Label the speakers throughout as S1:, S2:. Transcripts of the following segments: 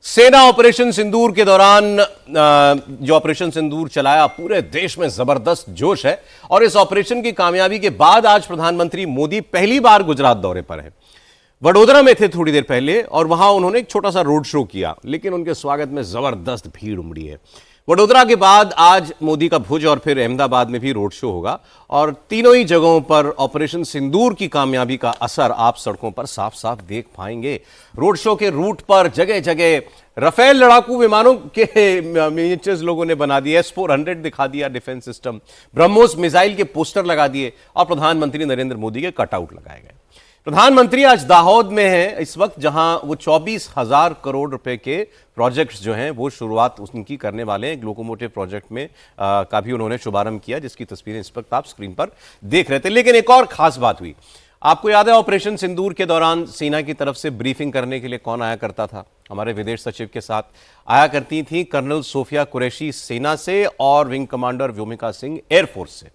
S1: सेना ऑपरेशन सिंदूर के दौरान जो ऑपरेशन सिंदूर चलाया, पूरे देश में जबरदस्त जोश है। और इस ऑपरेशन की कामयाबी के बाद आज प्रधानमंत्री मोदी पहली बार गुजरात दौरे पर हैं। वडोदरा में थे थोड़ी देर पहले और वहां उन्होंने एक छोटा सा रोड शो किया, लेकिन उनके स्वागत में जबरदस्त भीड़ उमड़ी है। वडोदरा के बाद आज मोदी का भुज और फिर अहमदाबाद में भी रोड शो होगा और तीनों ही जगहों पर ऑपरेशन सिंदूर की कामयाबी का असर आप सड़कों पर साफ साफ देख पाएंगे। रोड शो के रूट पर जगह जगह राफेल लड़ाकू विमानों के मिनिएचर्स लोगों ने बना दिए, S-400 दिखा दिया डिफेंस सिस्टम, ब्रह्मोस मिसाइल के पोस्टर लगा दिए और प्रधानमंत्री नरेंद्र मोदी के कटआउट लगाए गए। प्रधानमंत्री आज दाहोद में हैं इस वक्त, जहां वो 24,000 करोड़ रुपए के प्रोजेक्ट्स जो हैं वो शुरुआत उनकी करने वाले हैं। एक लोकोमोटिव प्रोजेक्ट में का भी उन्होंने शुभारंभ किया, जिसकी तस्वीरें इस वक्त आप स्क्रीन पर देख रहे थे। लेकिन एक और खास बात हुई, आपको याद है ऑपरेशन सिंदूर के दौरान सेना की तरफ से ब्रीफिंग करने के लिए कौन आया करता था? हमारे विदेश सचिव के साथ आया करती थी कर्नल सोफिया कुरैशी सेना से और wing commander Vyomika Singh air force से।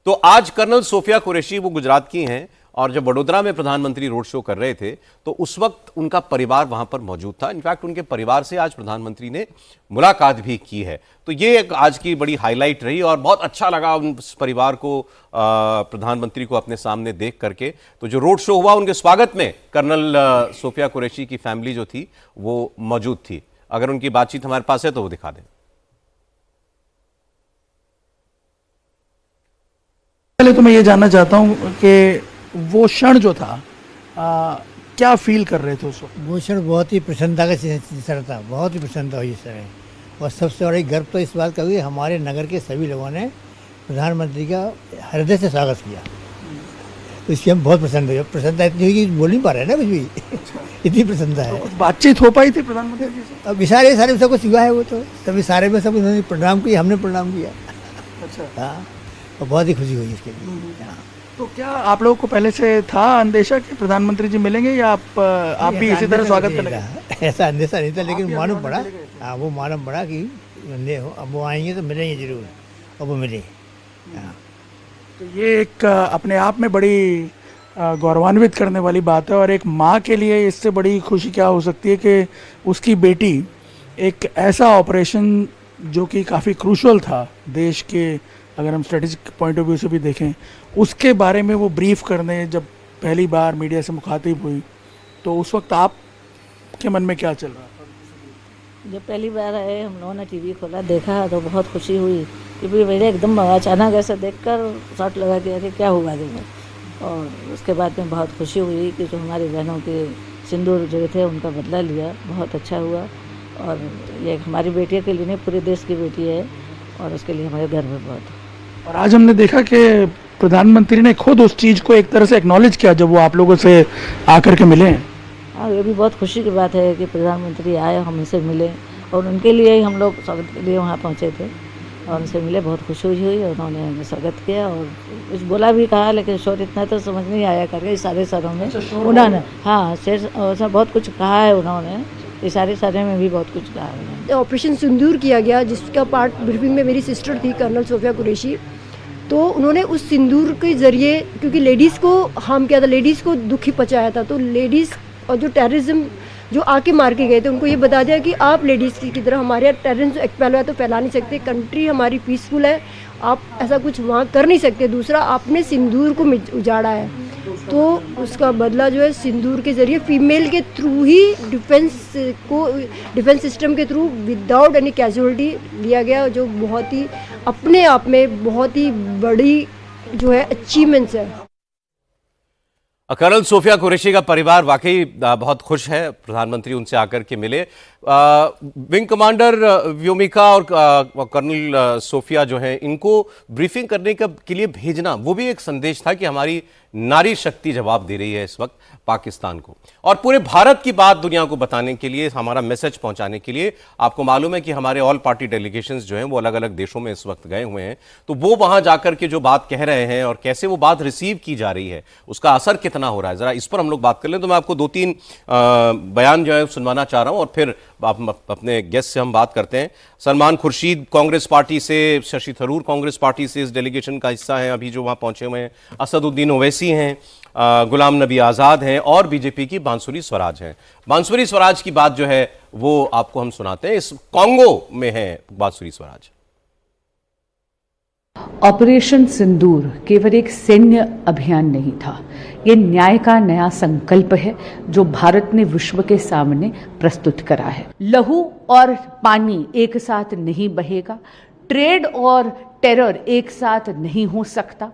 S1: तो आज कर्नल सोफिया कुरैशी वो गुजरात की हैं और जब वडोदरा में प्रधानमंत्री रोड शो कर रहे थे तो उस वक्त उनका परिवार वहां पर मौजूद था। इनफैक्ट उनके परिवार से आज प्रधानमंत्री ने मुलाकात भी की है। तो ये एक आज की बड़ी हाईलाइट रही और बहुत अच्छा लगा उन परिवार को, प्रधानमंत्री को अपने सामने देख करके। तो जो रोड शो हुआ उनके स्वागत में कर्नल सोफिया कुरैशी की फैमिली जो थी वो मौजूद थी। अगर उनकी बातचीत हमारे पास है तो वो दिखा दें।
S2: पहले तो मैं ये जानना चाहता हूँ कि वो क्षण जो था क्या फील कर रहे थे उस वक्त?
S3: वो क्षण बहुत ही प्रसन्नता का क्षण था, बहुत ही प्रसन्नता हुई इस समय। और सबसे बड़ी गर्व तो इस बात का हुई, हमारे नगर के सभी लोगों ने प्रधानमंत्री का हृदय से स्वागत किया, तो इसकी हम बहुत प्रसन्न हुए। प्रसन्नता इतनी हुई कि बोल नहीं पा रहे ना कुछ भी इतनी प्रसन्नता है।
S2: कुछ बातचीत हो पाई थी प्रधानमंत्री जी से?
S3: अब इशारे सारे सब कुछ हुआ है, वो तो सभी सारे में सब उन्होंने प्रणाम किया, हमने प्रणाम किया।
S2: अच्छा।
S3: हाँ, और बहुत ही खुशी हुई इसके लिए। हाँ।
S2: तो क्या आप लोगों को पहले से था अंदेशा कि प्रधानमंत्री जी मिलेंगे या आप भी इसी तरह स्वागत करेंगे?
S3: ऐसा अंदेशा नहीं था, लेकिन मालूम पड़ा। हाँ, वो मालूम पड़ा कि अब वो आएंगे तो मिलेंगे जरूर, और वो मिले। हाँ।
S2: तो ये एक अपने आप में बड़ी गौरवान्वित करने वाली बात है। और एक माँ के लिए इससे बड़ी खुशी क्या हो सकती है कि उसकी बेटी एक ऐसा ऑपरेशन जो कि काफ़ी क्रूशल था देश के, अगर हम स्ट्रेटेजिक पॉइंट ऑफ व्यू से भी देखें, उसके बारे में वो ब्रीफ करने जब पहली बार मीडिया से मुखातिब हुई, तो उस वक्त आप के मन में क्या चल रहा था?
S4: जब पहली बार आए, हम लोगों ने टीवी खोला, देखा तो बहुत खुशी हुई क्योंकि मेरे एकदम अचानक ऐसा देखकर शॉट लगा दिया कि क्या हुआ देखो। और उसके बाद में बहुत खुशी हुई कि जो हमारी बहनों के सिंदूर जो थे उनका बदला लिया, बहुत अच्छा हुआ। और ये हमारी बेटियों के लिए नहीं, पूरे देश की बेटी है और उसके लिए हमारे गर्व है बहुत।
S2: और आज हमने देखा कि प्रधानमंत्री ने खुद उस चीज़ को एक तरह से एक्नॉलेज किया जब वो आप लोगों से आकर के मिले।
S4: हाँ, ये भी बहुत खुशी की बात है कि प्रधानमंत्री आए, हम उनसे मिले और उनके लिए ही हम लोग स्वागत के लिए वहाँ पहुँचे थे और उनसे मिले, बहुत खुशी हुई। उन्होंने हमें स्वागत किया और कुछ बोला भी कहा, लेकिन शोर इतना तो समझ नहीं आया करके इशारे शहरों में उन्होंने, हाँ ऐसा बहुत कुछ कहा है उन्होंने, इशारे शहरों में भी बहुत कुछ कहा है उन्होंने।
S5: ऑपरेशन सिंदूर किया गया, जिसका पार्ट ब्रीफिंग में मेरी सिस्टर थी कर्नल सोफिया कुरैशी। तो उन्होंने उस सिंदूर के ज़रिए, क्योंकि लेडीज़ को हार्म किया था, लेडीज़ को दुखी पहुंचाया था, तो लेडीज़ और जो टेररिज्म जो आके मार के गए थे उनको ये बता दिया कि आप लेडीज़ की तरह हमारे यहाँ टेररिज्म एक्ट फैला है तो फैला नहीं सकते, कंट्री हमारी पीसफुल है, आप ऐसा कुछ वहाँ कर नहीं सकते। दूसरा, आपने सिंदूर को उजाड़ा है, तो उसका बदला जो है सिंदूर के ज़रिए फीमेल के थ्रू ही डिफेंस सिस्टम के थ्रू विदाउट एनी कैजुअलिटी लिया गया, जो बहुत ही अपने आप में बहुत ही बड़ी जो है अचीवमेंट्स है।
S1: कर्नल सोफिया कुरैशी का परिवार वाकई बहुत खुश है, प्रधानमंत्री उनसे आकर के मिले। विंग कमांडर व्योमिका और कर्नल सोफिया जो हैं, इनको ब्रीफिंग करने के लिए भेजना वो भी एक संदेश था कि हमारी नारी शक्ति जवाब दे रही है इस वक्त पाकिस्तान को, और पूरे भारत की बात दुनिया को बताने के लिए, हमारा मैसेज पहुंचाने के लिए। आपको मालूम है कि हमारे ऑल पार्टी डेलीगेशंस जो हैं वो अलग अलग देशों में इस वक्त गए हुए हैं, तो वो वहां जाकर के जो बात कह रहे हैं और कैसे वो बात रिसीव की जा रही है, उसका असर कितना हो रहा है, जरा इस पर हम लोग बात कर लें। तो मैं आपको 2-3 बयान जो है सुनवाना चाह रहा हूं और फिर अपने गेस्ट से हम बात करते हैं। सलमान खुर्शीद कांग्रेस पार्टी से, शशि थरूर कांग्रेस पार्टी से इस डेलीगेशन का हिस्सा हैं, अभी जो वहां पहुंचे हुए हैं। असदुद्दीन ओवैसी हैं, गुलाम नबी आज़ाद हैं और बीजेपी की बांसुरी स्वराज हैं। बांसुरी स्वराज की बात जो है वो आपको हम सुनाते हैं। इस कांगो में है बांसुरी स्वराज।
S6: ऑपरेशन सिंदूर केवल एक सैन्य अभियान नहीं था, ये न्याय का नया संकल्प है जो भारत ने विश्व के सामने प्रस्तुत करा है। लहू और पानी एक साथ नहीं बहेगा, ट्रेड और टेरर एक साथ नहीं हो सकता,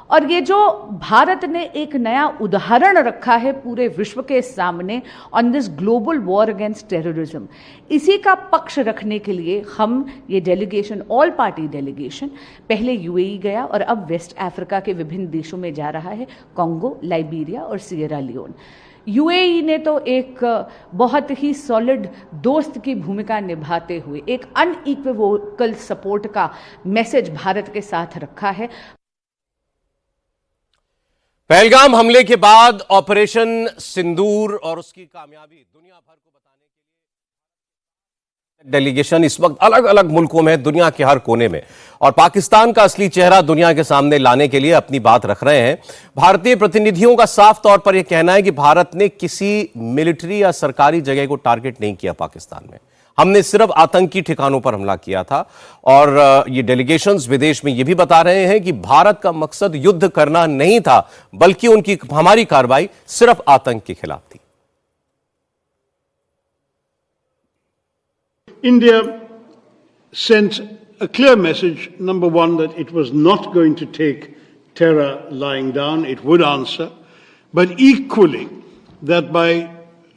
S6: और ये जो भारत ने एक नया उदाहरण रखा है पूरे विश्व के सामने on this global war against terrorism, इसी का पक्ष रखने के लिए हम ये डेलीगेशन, ऑल पार्टी डेलीगेशन, पहले यूएई गया और अब वेस्ट अफ्रीका के विभिन्न देशों में जा रहा है, कांगो, लाइबेरिया और सियरा लियोन। यूएई ने तो एक बहुत ही सॉलिड दोस्त की भूमिका निभाते हुए एक अनइक्विवोकल सपोर्ट का मैसेज भारत के साथ रखा है।
S1: पहलगाम हमले के बाद ऑपरेशन सिंदूर और उसकी कामयाबी दुनिया भर को बताने के लिए डेलीगेशन इस वक्त अलग अलग मुल्कों में, दुनिया के हर कोने में, और पाकिस्तान का असली चेहरा दुनिया के सामने लाने के लिए अपनी बात रख रहे हैं। भारतीय प्रतिनिधियों का साफ तौर पर यह कहना है कि भारत ने किसी मिलिट्री या सरकारी जगह को टारगेट नहीं किया पाकिस्तान में, हमने सिर्फ आतंकी ठिकानों पर हमला किया था। और ये डेलीगेशंस विदेश में ये भी बता रहे हैं कि भारत का मकसद युद्ध करना नहीं था, बल्कि हमारी कार्रवाई सिर्फ आतंक के खिलाफ थी।
S7: India sent a clear message, number one, that it was not going to take terror lying down, it would answer, but equally that by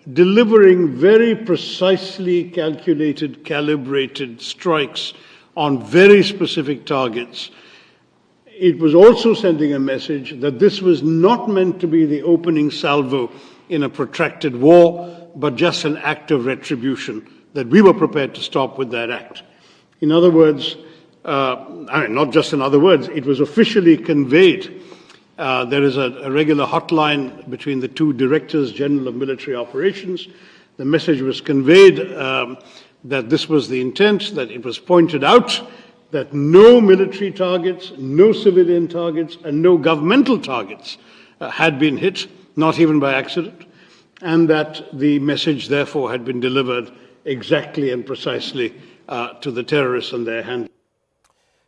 S7: delivering very precisely calculated, calibrated strikes on very specific targets, it was also sending a message that this was not meant to be the opening salvo in a protracted war, but just an act of retribution, that we were prepared to stop with that act. In other words, not just in other words, it was officially conveyed. There is a regular hotline between the two Directors General of Military Operations. The message was conveyed that this was the intent, that it was pointed out that no military targets, no civilian targets, and no governmental targets had been hit, not even by accident, and that the message therefore had been delivered exactly and precisely to the terrorists and their hand.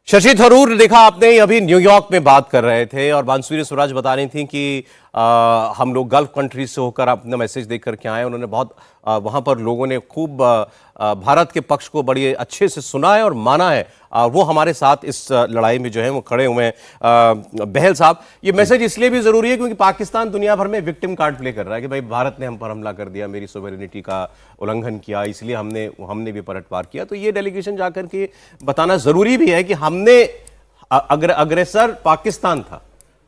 S1: Shashi Tharoor, देखा आपने, अभी New York में बात कर रहे थे और बांसुरी स्वराज बता रही थी कि हम लोग गल्फ कंट्रीज से होकर अपना मैसेज देख करके आए। उन्होंने बहुत वहाँ पर लोगों ने खूब भारत के पक्ष को बड़ी अच्छे से सुना है और माना है। वो हमारे साथ इस लड़ाई में जो है वो खड़े हुए हैं। बहल साहब, ये मैसेज इसलिए भी ज़रूरी है क्योंकि पाकिस्तान दुनिया भर में विक्टिम कार्ड प्ले कर रहा है कि भाई भारत ने हम पर हमला कर दिया, मेरी सोवेरेनिटी का उल्लंघन किया, इसलिए हमने भी पलटवार किया। तो ये डेलीगेशन जाकर के बताना ज़रूरी भी है कि हमने अग्रेसर पाकिस्तान था,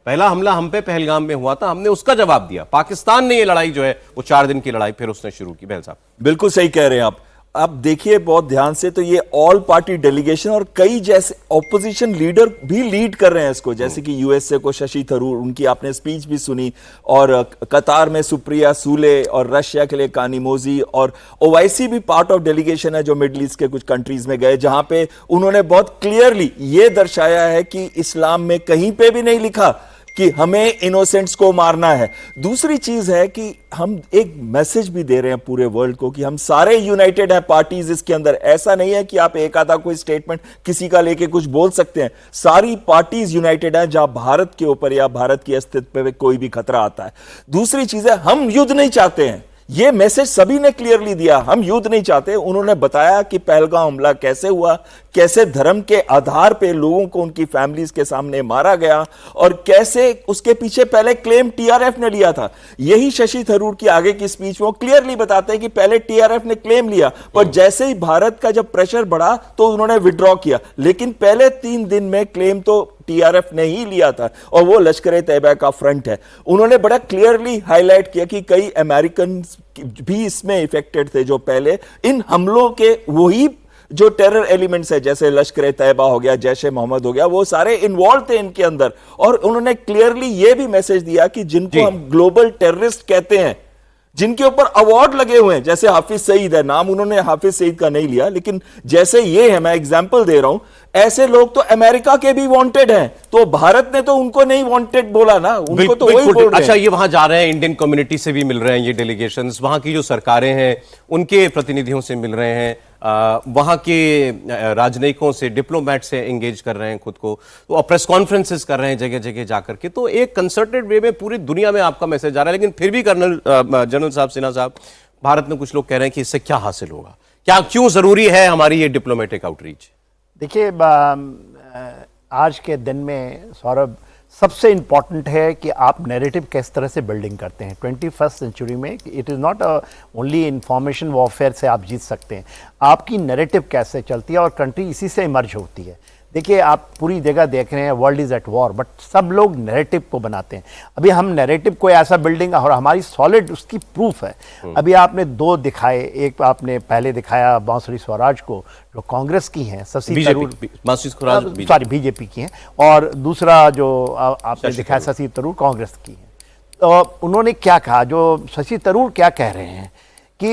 S1: पहला हमला हम पे पहलगाम में हुआ था, हमने उसका जवाब दिया। पाकिस्तान ने ये लड़ाई जो है वो 4 दिन की लड़ाई फिर उसने शुरू की। बहल साहब,
S8: बिल्कुल सही कह रहे हैं आप। अब देखिए बहुत ध्यान से, तो ये ऑल पार्टी डेलीगेशन और कई जैसे ऑपोजिशन लीडर भी लीड कर रहे हैं इसको, जैसे कि यूएसए को शशि थरूर, उनकी आपने स्पीच भी सुनी, और कतार में सुप्रिया सूले, और रशिया के लिए कानिमोजी, और ओवैसी भी पार्ट ऑफ डेलीगेशन है जो मिडिल ईस्ट के कुछ कंट्रीज में गए, जहां पे उन्होंने बहुत क्लियरली ये दर्शाया है कि इस्लाम में कहीं पे भी नहीं लिखा कि हमें इनोसेंट्स को मारना है। दूसरी चीज है कि हम एक मैसेज भी दे रहे हैं पूरे वर्ल्ड को कि हम सारे यूनाइटेड हैं पार्टीज इसके अंदर। ऐसा नहीं है कि आप एक आधा कोई स्टेटमेंट किसी का लेके कुछ बोल सकते हैं, सारी पार्टीज यूनाइटेड हैं जहां भारत के ऊपर या भारत की अस्तित्व पे कोई भी खतरा आता है। दूसरी चीज है, हम युद्ध नहीं चाहते हैं, यह मैसेज सभी ने क्लियरली दिया, हम युद्ध नहीं चाहते। उन्होंने बताया कि पहलगाम हमला कैसे हुआ, कैसे धर्म के आधार पे लोगों को उनकी फैमिलीज के सामने मारा गया, और कैसे उसके पीछे पहले क्लेम टीआरएफ ने लिया था। यही शशि थरूर की आगे की स्पीच में क्लियरली बताते हैं कि पहले टीआरएफ ने क्लेम लिया, पर जैसे ही भारत का जब प्रेशर बढ़ा तो उन्होंने विड्रॉ किया, लेकिन पहले 3 दिन में क्लेम तो टीआरएफ ने ही लिया था, और वो लश्कर तैयबा का फ्रंट है। उन्होंने बड़ा क्लियरली हाईलाइट किया कि कई अमेरिकन भी इसमें इफेक्टेड थे जो पहले इन हमलों के, वही जो टेरर एलिमेंट्स है जैसे लश्कर तैयबा हो गया, जैश ए मोहम्मद हो गया, वो सारे इन्वॉल्व थे इनके अंदर। और उन्होंने क्लियरली ये भी मैसेज दिया कि जिनको हम ग्लोबल टेररिस्ट कहते हैं, जिनके ऊपर अवार्ड लगे हुए हैं, जैसे हाफिज सईद है, नाम उन्होंने हाफिज सईद का नहीं लिया, लेकिन जैसे ये है, मैं एग्जांपल दे रहा हूं, ऐसे लोग तो अमेरिका के भी वांटेड हैं, तो भारत ने तो उनको नहीं वांटेड बोला ना, उनको तो वही बोल रहे हैं।
S1: अच्छा, ये वहां जा रहे हैं, इंडियन कम्युनिटी से भी मिल रहे हैं ये डेलीगेशंस, वहां की जो सरकारें हैं उनके प्रतिनिधियों से मिल रहे हैं, वहां के राजनयिकों से, डिप्लोमेट से एंगेज कर रहे हैं खुद को, तो प्रेस कॉन्फ्रेंसेस कर रहे हैं जगह जगह जाकर के। तो एक कंसर्टेड वे में पूरी दुनिया में आपका मैसेज जा रहा है। लेकिन फिर भी जनरल साहब, सिन्हा साहब, भारत में कुछ लोग कह रहे हैं कि इससे क्या हासिल होगा, क्या क्यों जरूरी है हमारी ये डिप्लोमेटिक आउटरीच?
S9: देखिए, आज के दिन में सौरभ सबसे इम्पॉर्टेंट है कि आप नैरेटिव किस तरह से बिल्डिंग करते हैं 21st सेंचुरी में। It is not only information warfare से आप जीत सकते हैं, आपकी नैरेटिव कैसे चलती है, और कंट्री इसी से इमर्ज होती है। देखिए, आप पूरी जगह देख रहे हैं world is at war, but सब लोग नैरेटिव को बनाते हैं। अभी हम नैरेटिव को ऐसा बिल्डिंग, और हमारी सॉलिड उसकी प्रूफ है। अभी आपने दो दिखाए, एक आपने पहले दिखाया बांसुरी स्वराज को जो कांग्रेस की हैं, शशि थरूर, सॉरी बीजेपी की हैं, और दूसरा जो आपने दिखाया शशि थरूर कांग्रेस की हैं। तो उन्होंने क्या कहा, जो शशि थरूर क्या कह रहे हैं कि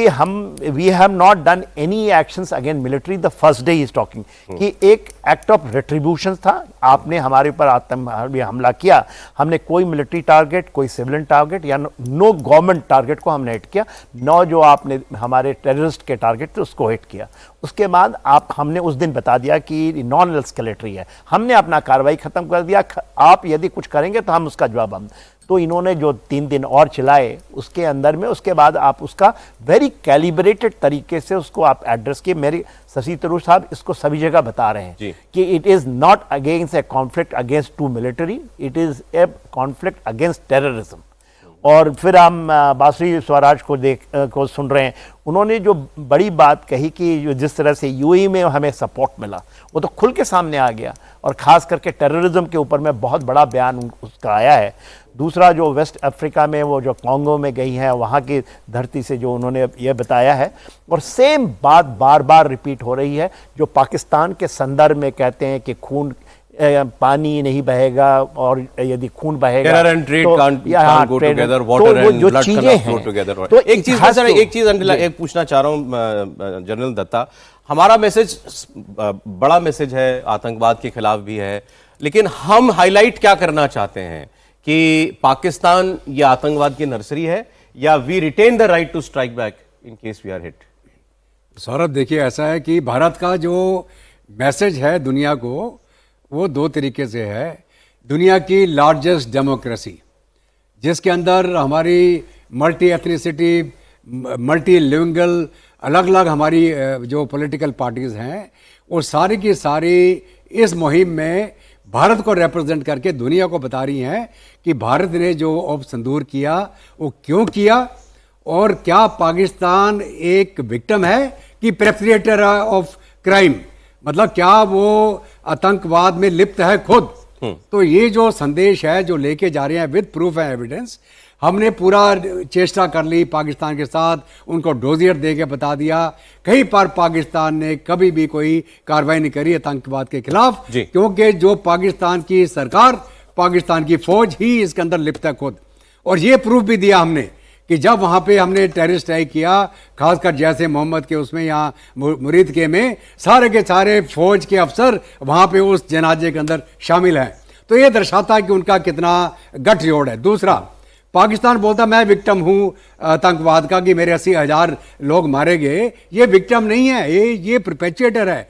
S9: we have not done any actions against military the first day is talking, कि एक एक्ट ऑफ रिट्रीब्यूशन था, आपने हमारे ऊपर आतंकवादी हमला किया, हमने कोई मिलिट्री टारगेट, कोई सिविलियन टारगेट या नो गवर्नमेंट टारगेट को हमने हिट किया, नो जो आपने हमारे टेररिस्ट के टारगेट थे उसको हिट किया। उसके बाद हमने उस दिन बता दिया कि नॉन एस्केलेटरी है, हमने अपना कार्रवाई खत्म कर दिया, आप यदि कुछ करेंगे तो हम उसका जवाब हम। तो इन्होंने जो 3 दिन और चलाए उसके अंदर में, उसके बाद आप उसका वेरी कैलिब्रेटेड तरीके से उसको आप एड्रेस किए। मेरे शशि थरूर साहब इसको सभी जगह बता रहे हैं कि it is not against a conflict against to military, it is a conflict against terrorism. और फिर हम बांसुरी स्वराज को सुन रहे हैं, उन्होंने जो बड़ी बात कही कि जिस तरह से यूएई में हमें सपोर्ट मिला वो तो खुल के सामने आ गया, और ख़ास करके टेररिज्म के ऊपर में बहुत बड़ा बयान उसका आया है। दूसरा जो वेस्ट अफ्रीका में वो जो कॉन्गो में गई हैं, वहाँ की धरती से जो उन्होंने ये बताया है, और सेम बात बार बार रिपीट हो रही है जो पाकिस्तान के संदर्भ में कहते हैं कि खून पानी नहीं बहेगा, और यदि खून बहेगा तो जो चीजें हैं। तो एक चीज
S1: एक पूछना चाह रहा हूं जनरल दत्ता, हमारा मैसेज बड़ा मैसेज है, आतंकवाद के खिलाफ भी है, लेकिन हम हाईलाइट क्या करना चाहते हैं कि पाकिस्तान ये आतंकवाद की नर्सरी है, या we retain the right to strike back in case we are hit?
S10: Saurabh, देखिए, ऐसा है कि भारत का जो मैसेज है दुनिया को, वो 2 तरीके से है। दुनिया की लार्जेस्ट डेमोक्रेसी, जिसके अंदर हमारी मल्टी एथनिसिटी, मल्टी लिंगुअल, अलग अलग हमारी जो पॉलिटिकल पार्टीज हैं, वो सारी की सारी इस मुहिम में भारत को रिप्रेजेंट करके दुनिया को बता रही हैं कि भारत ने जो ऑप सिंदूर किया वो क्यों किया, और क्या पाकिस्तान एक विक्टिम है कि परपेट्रेटर ऑफ क्राइम, मतलब क्या वो आतंकवाद में लिप्त है खुद। तो ये जो संदेश है जो लेके जा रहे हैं विद प्रूफ एंड एविडेंस, हमने पूरा चेष्टा कर ली पाकिस्तान के साथ, उनको डोजियर दे के बता दिया, कहीं पर पाकिस्तान ने कभी भी कोई कार्रवाई नहीं करी आतंकवाद के खिलाफ, क्योंकि जो पाकिस्तान की सरकार, पाकिस्तान की फौज ही इसके अंदर लिप्त है खुद। और ये प्रूफ भी दिया हमने कि जब वहाँ पे हमने टेररिस्ट अटैक किया, खासकर जैसे मोहम्मद के उसमें, यहाँ मुरीद के में, सारे के सारे फौज के अफसर वहाँ पे उस जनाजे के अंदर शामिल हैं। तो ये दर्शाता है कि उनका कितना गठजोड़ है। दूसरा, पाकिस्तान बोलता मैं विक्टिम हूँ आतंकवाद का कि मेरे 80,000 लोग मारे गए, ये विक्टिम नहीं है, ये परपेचुएटर है।